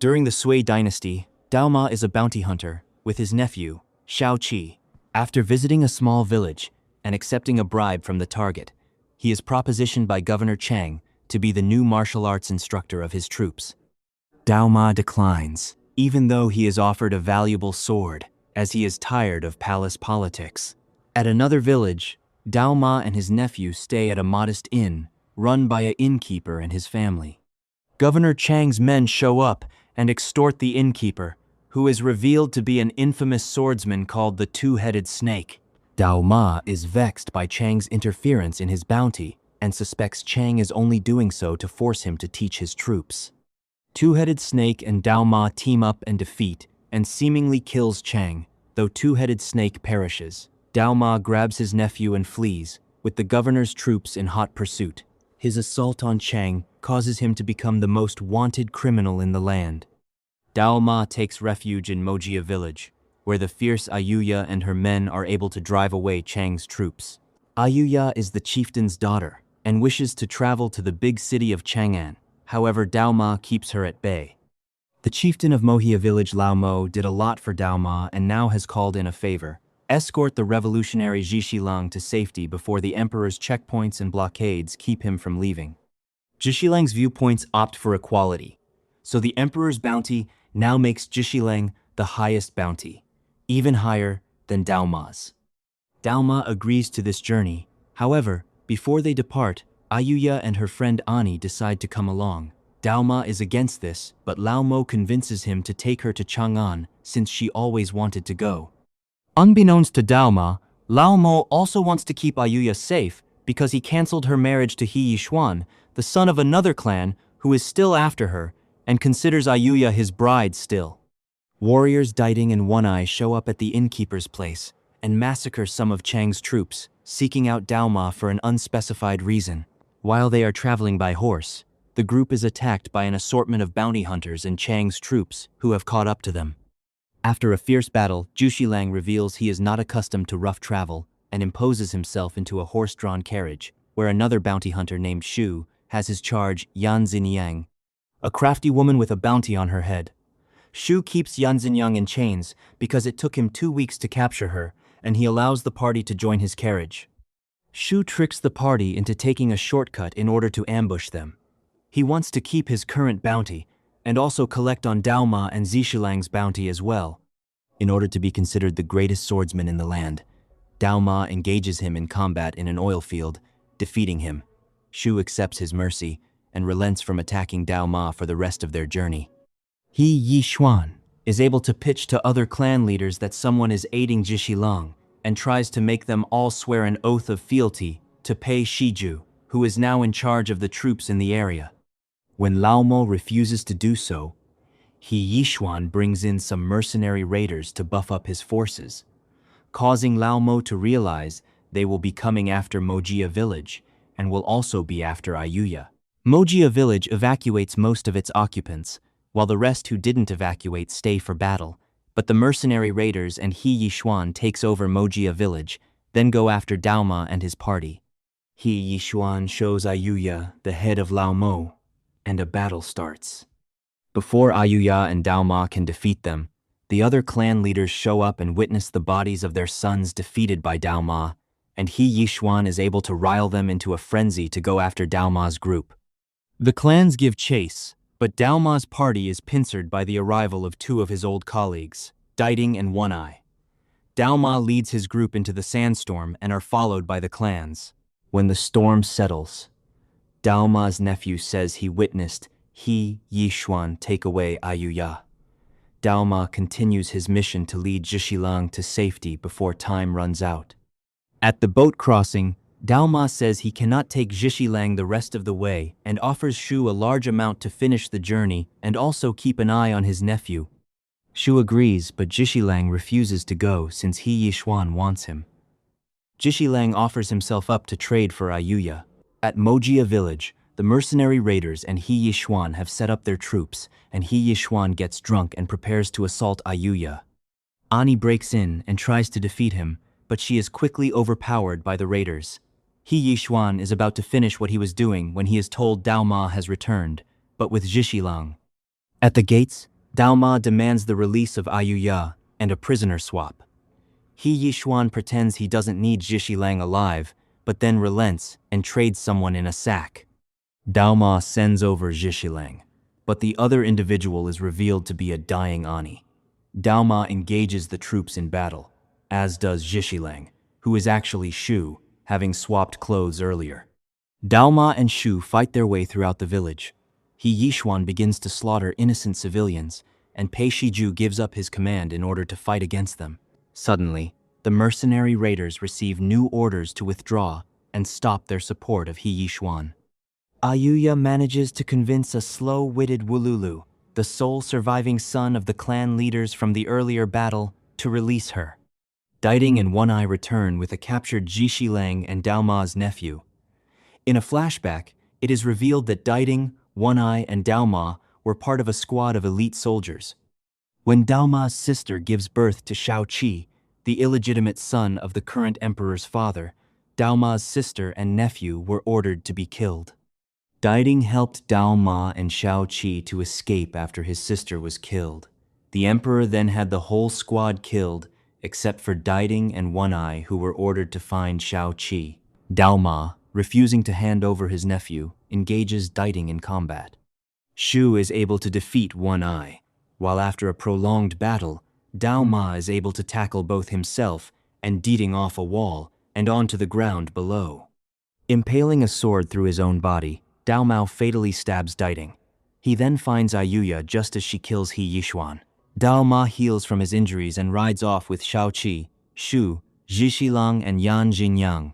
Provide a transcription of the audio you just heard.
During the Sui dynasty, Dao Ma is a bounty hunter with his nephew, Shao Qi. After visiting a small village and accepting a bribe from the target, he is propositioned by Governor Chang to be the new martial arts instructor of his troops. Dao Ma declines, even though he is offered a valuable sword, as he is tired of palace politics. At another village, Dao Ma and his nephew stay at a modest inn, run by an innkeeper and his family. Governor Chang's men show up and extort the innkeeper, who is revealed to be an infamous swordsman called the Two-Headed Snake. Dao Ma is vexed by Chang's interference in his bounty and suspects Chang is only doing so to force him to teach his troops. Two-Headed Snake and Dao Ma team up and defeat and seemingly kills Chang, though Two-Headed Snake perishes. Dao Ma grabs his nephew and flees, with the governor's troops in hot pursuit. His assault on Chang causes him to become the most wanted criminal in the land. Dao Ma takes refuge in Mojia village, where the fierce Ayuya and her men are able to drive away Chang's troops. Ayuya is the chieftain's daughter and wishes to travel to the big city of Chang'an. However, Dao Ma keeps her at bay. The chieftain of Mojia village, Lao Mo, did a lot for Dao Ma and now has called in a favor. Escort the revolutionary Zhixilang to safety before the emperor's checkpoints and blockades keep him from leaving. Zhixilang's viewpoints opt for equality, so the emperor's bounty now makes Zhixilang the highest bounty, even higher than Dao Ma's. Dao Ma agrees to this journey. However, before they depart, Ayuya and her friend Ani decide to come along. Dao Ma is against this, but Lao Mo convinces him to take her to Chang'an since she always wanted to go. Unbeknownst to Dao Ma, Lao Mo also wants to keep Ayuya safe because he cancelled her marriage to He Yixuan, the son of another clan who is still after her and considers Ayuya his bride still. Warriors Daiting and One Eye show up at the innkeeper's place and massacre some of Chang's troops, seeking out Dao Ma for an unspecified reason. While they are traveling by horse, the group is attacked by an assortment of bounty hunters and Chang's troops who have caught up to them. After a fierce battle, Zhixilang reveals he is not accustomed to rough travel and imposes himself into a horse-drawn carriage, where another bounty hunter named Shu has his charge Yan Xinyang, a crafty woman with a bounty on her head. Shu keeps Yan Xinyang in chains because it took him 2 weeks to capture her, and he allows the party to join his carriage. Shu tricks the party into taking a shortcut in order to ambush them. He wants to keep his current bounty and also collect on Dao Ma and Zhixilang's bounty as well. In order to be considered the greatest swordsman in the land, Dao Ma engages him in combat in an oil field, defeating him. Shu accepts his mercy and relents from attacking Dao Ma for the rest of their journey. He Yixuan is able to pitch to other clan leaders that someone is aiding Zhixilang and tries to make them all swear an oath of fealty to Pei Shiju, who is now in charge of the troops in the area. When Lao Mo refuses to do so, He Yixuan brings in some mercenary raiders to buff up his forces, causing Lao Mo to realize they will be coming after Mojia village and will also be after Ayuya. Mojia village evacuates most of its occupants, while the rest who didn't evacuate stay for battle, but the mercenary raiders and He Yixuan takes over Mojia village, then go after Dao Ma and his party. He Yixuan shows Ayuya the head of Lao Mo, and a battle starts. Before Ayuya and Dao Ma can defeat them, the other clan leaders show up and witness the bodies of their sons defeated by Dao Ma, and He Yixuan is able to rile them into a frenzy to go after Dao Ma's group. The clans give chase, but Dao Ma's party is pincered by the arrival of 2 of his old colleagues, Daiting and One Eye. Dao Ma leads his group into the sandstorm and are followed by the clans. When the storm settles, Dao Ma's nephew says he witnessed He Yixuan take away Ayuya. Dao Ma continues his mission to lead Zhixilang to safety before time runs out. At the boat crossing, Dao Ma says he cannot take Zhixilang the rest of the way and offers Shu a large amount to finish the journey and also keep an eye on his nephew. Shu agrees, but Zhixilang refuses to go since He Yixuan wants him. Zhixilang offers himself up to trade for Ayuya. At Mojia village, the mercenary raiders and He Yixuan have set up their troops, and He Yixuan gets drunk and prepares to assault Ayuya. Ani breaks in and tries to defeat him, but she is quickly overpowered by the raiders. He Yixuan is about to finish what he was doing when he is told Dao Ma has returned, but with Zhixilang. At the gates, Dao Ma demands the release of Ayuya and a prisoner swap. He Yixuan pretends he doesn't need Zhixilang alive, but then relents and trades someone in a sack. Dao Ma sends over Zhixilang, but the other individual is revealed to be a dying Ani. Dao Ma engages the troops in battle, as does Zhixilang, who is actually Shu, having swapped clothes earlier. Dao Ma and Shu fight their way throughout the village. He Yixuan begins to slaughter innocent civilians, and Pei Shiju gives up his command in order to fight against them. Suddenly, the mercenary raiders receive new orders to withdraw and stop their support of He Yixuan. Ayuya manages to convince a slow-witted Wululu, the sole surviving son of the clan leaders from the earlier battle, to release her. Diding and One Eye return with a captured Zhixilang and Dao Ma's nephew. In a flashback, it is revealed that Diding, One Eye, and Dao Ma were part of a squad of elite soldiers. When Dao Ma's sister gives birth to Shao Qi, the illegitimate son of the current emperor's father, Dao Ma's sister and nephew were ordered to be killed. Diding helped Dao Ma and Shao Qi to escape after his sister was killed. The emperor then had the whole squad killed, except for Diding and One Eye, who were ordered to find Shao Qi. Dao Ma, refusing to hand over his nephew, engages Diding in combat. Shu is able to defeat One Eye, while after a prolonged battle, Dao Ma is able to tackle both himself and Diding off a wall and onto the ground below. Impaling a sword through his own body, Dao Ma fatally stabs Diding. He then finds Ayuya just as she kills He Yixuan. Dao Ma heals from his injuries and rides off with Shao Qi, Shu, Zhixilang, and Yan Jinyang.